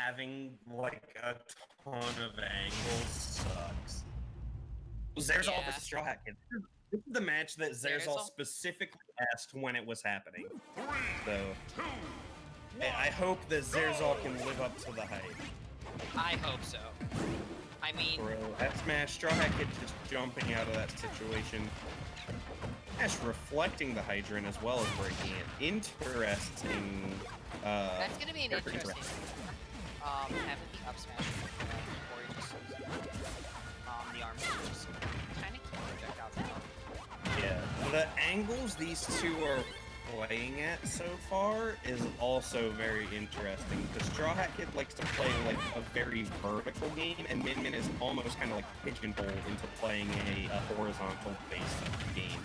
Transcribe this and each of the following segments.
having like a ton of angles sucks. Xerzal versus StrawHatKid. This is the match that Xerzal specifically asked when it was happening. So I hope that Xerzal can live up to the hype. I hope so. I mean, Bro, that smash, StrawHatKid just jumping out of that situation. Smash reflecting the hydrant as well as breaking it. Interesting. That's gonna be an interesting. Having the up smash before he just the arms just kind of keep projectiles out. Yeah, the angles these two are playing at so far is also very interesting because StrawHatKid likes to play like a very vertical game, and Min is almost kind of like pigeonholed into playing a horizontal based game.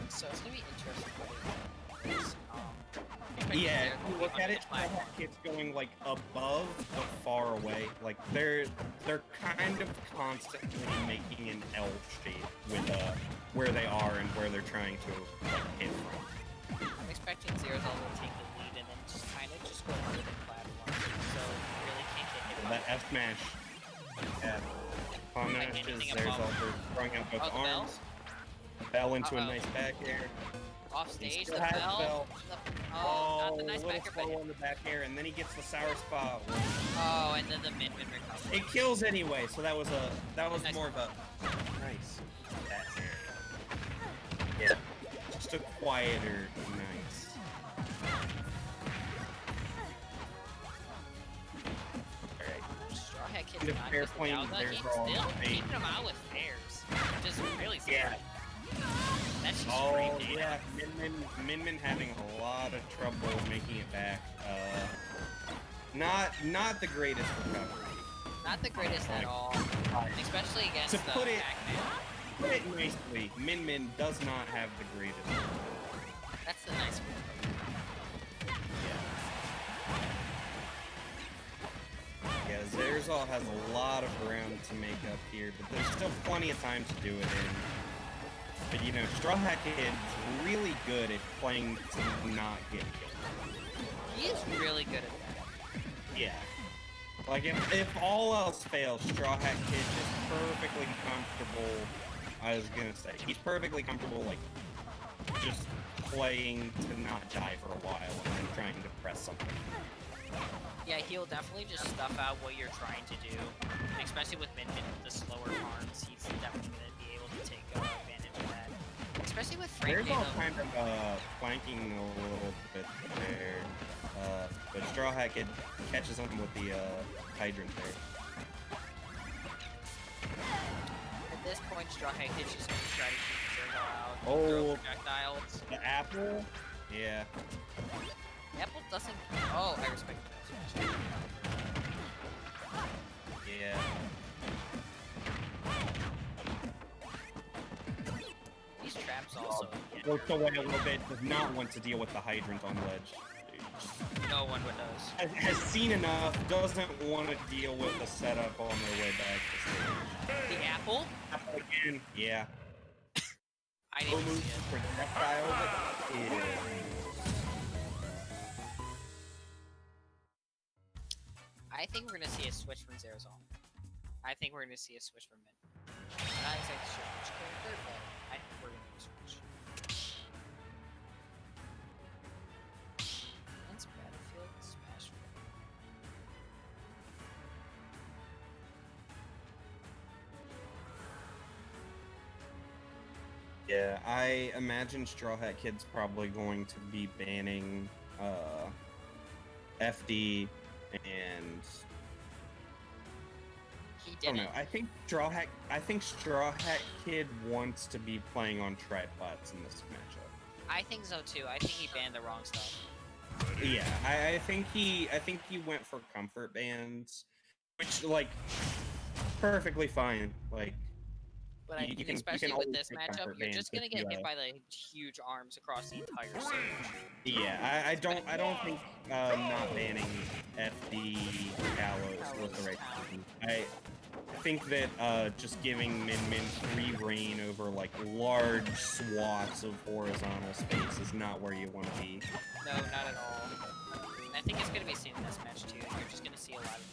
So it's gonna be interesting. Yeah, if you look at it, StrawHatKid's going like above but far away. Like they're kind of constantly making an L shape with where they are and where they're trying to like, hit from. I'm expecting Xerzal will take the lead and then just kind of just go under the platform, so really can't get hit. That F smash. Yeah. Punishes Xerzal for throwing out both arms. Bell into a nice back air. Off stage, the bell. Not the nice back air, on the back air, and then he gets the sour spot. Oh, and then the Min recovery. It kills anyway, so that was nice more of a nice back air. Yeah, just a quieter nice. Alright. StrawHatKid's not just Yowza, he's still keeping him out with fairs. Just really scary. Yeah. That's just great data. Yeah, Min having a lot of trouble making it back. Not the greatest recovery. Not the greatest at all, especially against the Pac-Man. Put it nicely, Min does not have the greatest. That's the nice one. Yeah, Xerzal has a lot of ground to make up here, but there's still plenty of time to do it in. But you know, StrawHatKid's really good at playing to not get killed. He is really good at that. Yeah. Like, if all else fails, StrawHatKid is perfectly comfortable. I was gonna say, he's perfectly comfortable, like, just playing to not die for a while and then trying to press something. Yeah, he'll definitely just stuff out what you're trying to do. Especially with Min with the slower arms, he's definitely going to be able to take advantage of that. Especially with Frank. There's all kind of flanking a little bit there. But StrawHatKid catches him with the hydrant there. At this point, StrawHatKid's just going to try to keep Xerzal out. Oh, projectiles. The apple? Yeah. Apple doesn't... Oh, I respect that. Yeah. These traps also... Worked away a little bit, does not want to deal with the hydrant on ledge. No one does. Has seen enough, doesn't want to deal with the setup on their way back to stage. The apple? Apple again? Yeah. I didn't see it. Projectile, but I think we're going to see a switch from Xerzal. I think we're going to see a switch from Min. I'm not exactly sure which character, but I think we're going to switch. Min's Battlefield Smash. yeah, I imagine StrawHatKid's probably going to be banning FD and he I don't didn't. know. I think StrawHatKid wants to be playing on tripods in this matchup. I think so too. I think he banned the wrong stuff. Yeah, I think he went for comfort bans, which like perfectly fine. Like, but I think especially with this matchup, you're just gonna get hit by the huge arms across the entire stage. Yeah, I don't think not banning FD Gallows was the right decision. I think that just giving Min free reign over like large swaths of horizontal space is not where you want to be. No, not at all. And I think it's going to be seen in this match too. You're just going to see a lot of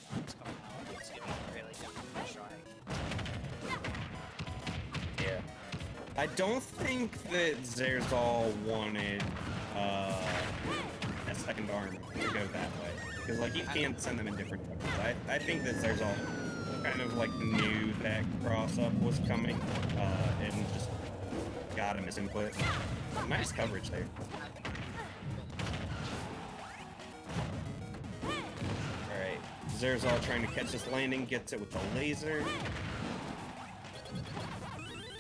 I don't think that Xerzal wanted a second arm to go that way. Because, like, you can't send them in different directions. I think that Xerzal kind of, like, knew that cross-up was coming, and just got him his input. Nice coverage there. Alright, Xerzal trying to catch this landing, gets it with the laser.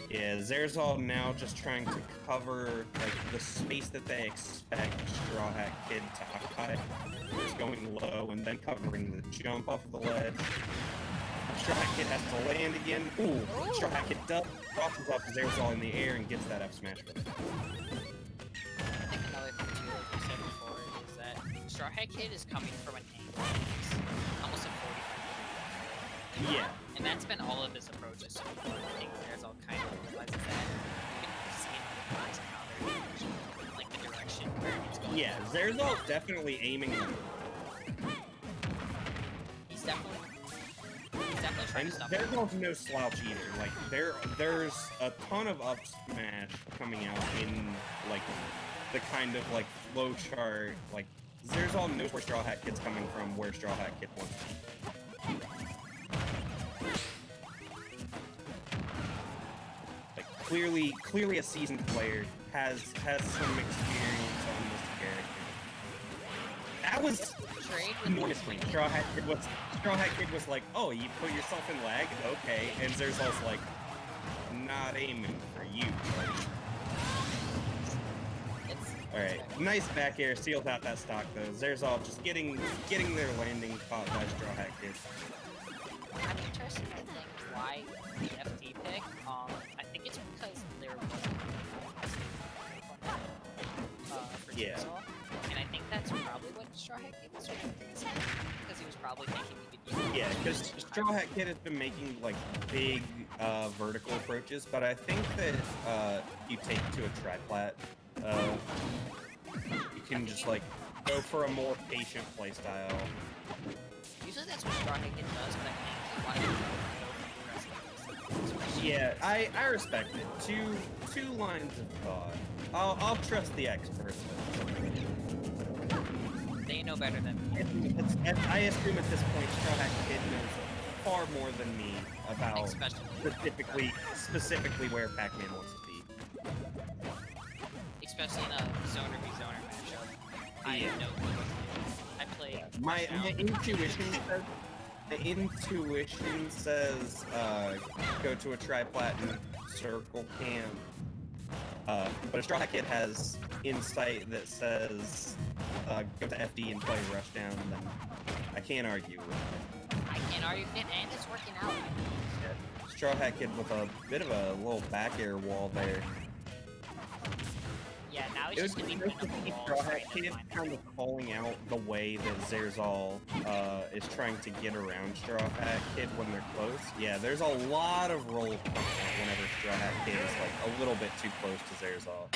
Yeah, Xerzal now just trying to cover, like, the space that they expect StrawHatKid to occupy. Just going low and then covering the jump off the ledge. StrawHatKid has to land again. Ooh, StrawHatKid crosses up Xerzal in the air and gets that F smash. I think another thing too, like you said before, is that StrawHatKid is coming from an angle that's almost a 45 degree. Yeah. And that's been all of his approaches so far. I think Xerzal kind of realizes that. You can see in the box how they're like the direction where it's going. Yeah, Xerzal's definitely aiming. He's definitely trying to stop him. Xerzal's no slouch either. Like, there's a ton of up smash coming out in, like, the kind of, like, flow chart. Like, Xerzal knows where StrawHatKid's coming from, where StrawHatKid wants to be. Like, clearly a seasoned player has some experience on this character. That was enormously. StrawHatKid was like, oh, you put yourself in lag? Okay. And Xerzal's like, not aiming for you. Alright, nice back air, seals out that stock though. Xerzal just getting their landing caught by StrawHatKid. I'm interested in why the FD pick. I think it's because there wasn't for Xerzal, and I think that's probably what StrawHatKid was thinking, because he was probably thinking he could use. Yeah, because StrawHatKid has been making like big vertical approaches, but I think that you take to a triplat, you can just like go for a more patient playstyle. Usually that's what StrawHatKid does, but I think why he yeah, I respect it. Two lines of thought. I'll trust the experts. They know better than me. I assume at this point StrawHatKid knows far more than me about specifically where Pac-Man wants to be. Especially in a zoner v zoner matchup. I have no clue what to do. I play. My intuition says go to a triplat and circle cam. But a StrawHatKid has insight that says go to FD and play rushdown, then I can't argue with it. I can't argue with it, and it's working out. Yeah. StrawHatKid with a bit of a little back air wall there. Yeah, now he's just gonna be putting up a wall. StrawHatKid kind of calling out the way that Xerzal is trying to get around StrawHatKid when they're close. Yeah, there's a lot of roll whenever StrawHatKid is like a little bit too close to Xerzal.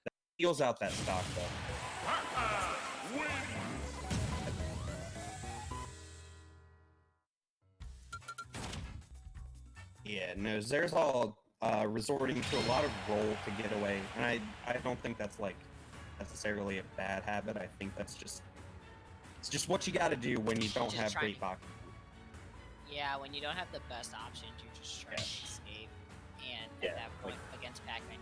That feels out that stock though. Yeah, no, Xerzal resorting to a lot of roll to get away, and I don't think that's like necessarily a bad habit. I think that's just it's what you got to do when you don't have great box. Yeah, when you don't have the best options, you're just trying to escape, and at that point against Pac-Man,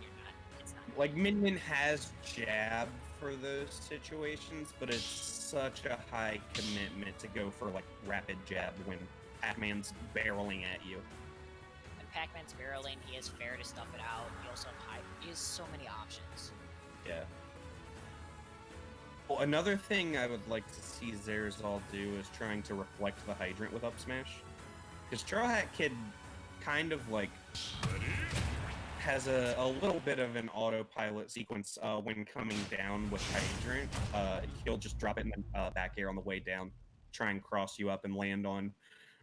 it's not. Like Min has jab for those situations, but it's such a high commitment to go for like rapid jab when Pac-Man's barreling at you. Pac-Man's barreling, he has fair to stuff it out, he also he has so many options. Yeah. Well, another thing I would like to see Xerzal do is trying to reflect the hydrant with up smash. Because StrawHatKid kind of like has a little bit of an autopilot sequence when coming down with hydrant. He'll just drop it in the back air on the way down, try and cross you up and land on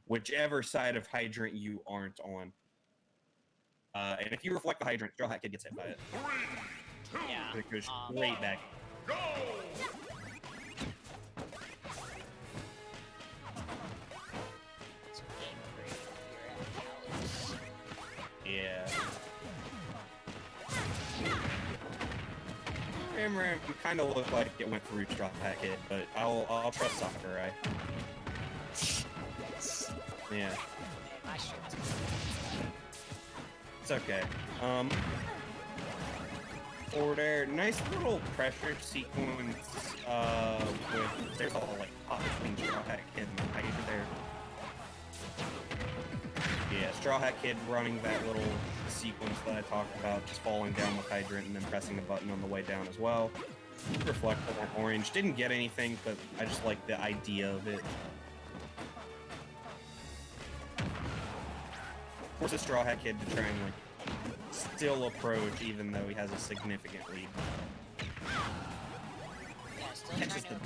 whichever side of hydrant you aren't on. And if you reflect the hydrant, StrawHatKid gets hit by it. 3, 2, yeah. It goes straight back. Go! Yeah. Ram Ram kind of looked like it went through StrawHatKid, but I'll trust Sakurai. Yeah. My stream is It's okay. Forward air, nice little pressure sequence, with, there's all, like, pop between StrawHatKid and Hydra there. Yeah, StrawHatKid running that little sequence that I talked about, just falling down with Hydrant and then pressing a button on the way down as well. Reflect on that orange. Didn't get anything, but I just like the idea of it. Forces StrawHatKid to try and, like, still approach even though he has a significant lead. Yeah, still Catches trying to...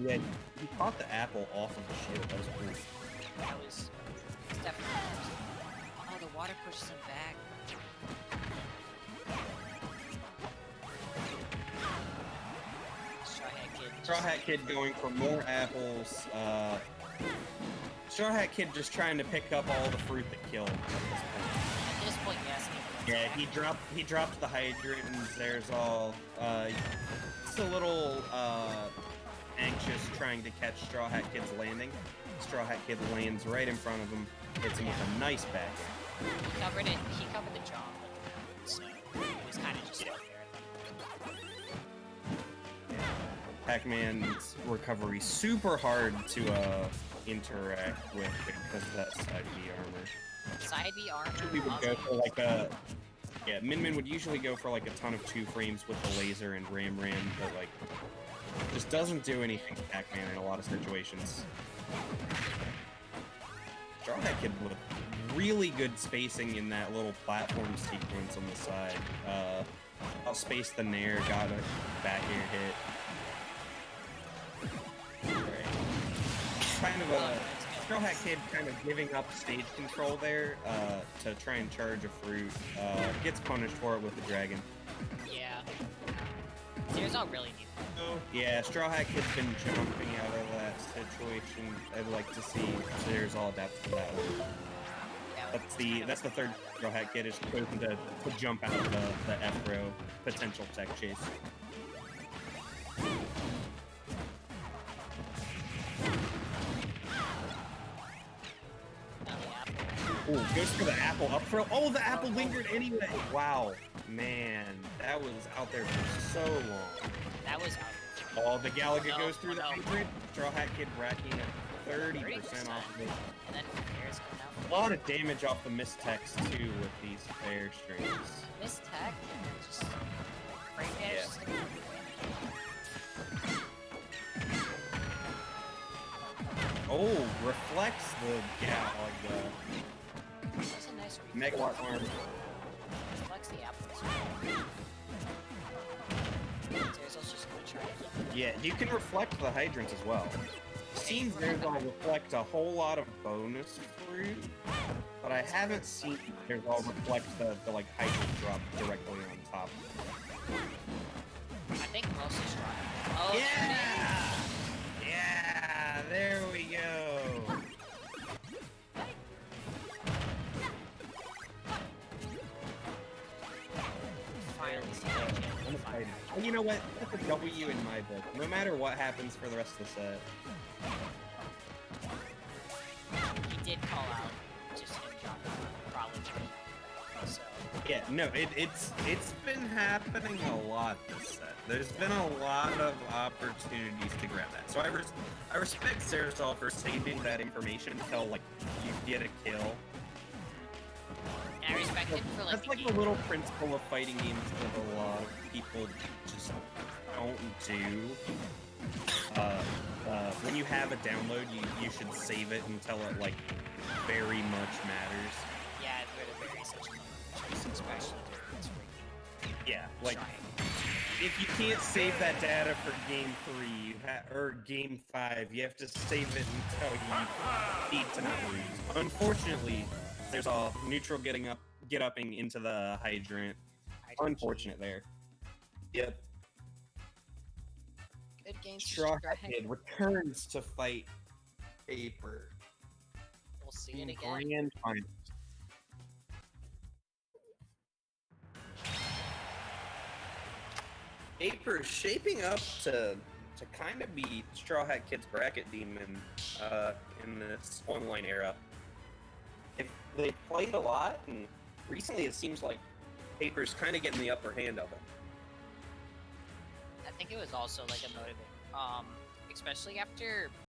Yeah, he caught the apple off of the shield. That was cool. That was... It's definitely... Oh, the water pushes him back. StrawHatKid going for more apples. StrawHatKid just trying to pick up all the fruit that killed at At this point, yes. Yeah, he dropped the hydrant and Xerzal. It's a little anxious trying to catch StrawHatKid's landing. StrawHatKid lands right in front of him, hits him with a nice back. He covered it. He covered the jump, so it was kind of just out there. Pac-Man's recovery super hard to interact with because of that side B armor. Side B armor. We would go for like yeah, Min would usually go for like a ton of 2 frames with the laser and Ram Ram, but like just doesn't do anything to Pac-Man in a lot of situations. StrawHatKid with really good spacing in that little platform sequence on the side. Outspaced the Nair, got a back air hit. Right. Kind of a StrawHatKid kind of giving up stage control there to try and charge a fruit. Gets punished for it with the dragon. Yeah. Xerzal really needs that. Yeah, StrawHatKid's been jumping out of that situation. I'd like to see Xerzal adapt to that one. Yeah, That's the third StrawHatKid is chosen to jump out of the F-row potential tech chase. Ooh, goes for the apple up throw. Oh, the apple lingered anyway. Wow, man, that was out there for so long. That was out. Oh, the Galaga goes through the hydrant. StrawHatKid racking at 30% off of it. And then Fair's going down. A lot of damage off the mistex too with these fair strings. Miss tech, just frame damage. Yeah. Just like Oh, reflects the Galaga. that's a nice Megawatt arm. Flex the apples. Xerzal's just gonna try to get Yeah, you can reflect the hydrants as well. Seen Xerzal reflect a whole lot of bonus fruit, but I haven't seen Xerzal reflect the like hydrant drop directly on top. I think mostly strong. Oh, Yeah! Yeah, there we go. Finally, You know what? That's a W in my book. No matter what happens for the rest of the set. he did call out just him dropping probably. So Yeah, no, it's been happening a lot this set. There's been a lot of opportunities to grab that. So I respect Xerzal for saving that information until like you get a kill. and I respect him for like That's like the little principle of fighting games that a lot of people just don't do. When you have a download, you should save it until it like very much matters. yeah, they're the very essential choice, especially during this freaking Yeah, like trying. if you can't save that data for game 3 or game 5, you have to save it until you need to not lose. Unfortunately, there's all neutral get upping into the hydrant. Unfortunate there. Yep. Good game. StrawHatKid returns to fight Paper. We'll see it again. Grand finals. Paper's shaping up to kind of be Straw Hat Kid's bracket demon in this online era. If they played a lot, and recently it seems like Paper's kind of getting the upper hand of it. I think it was also like a motivator, especially after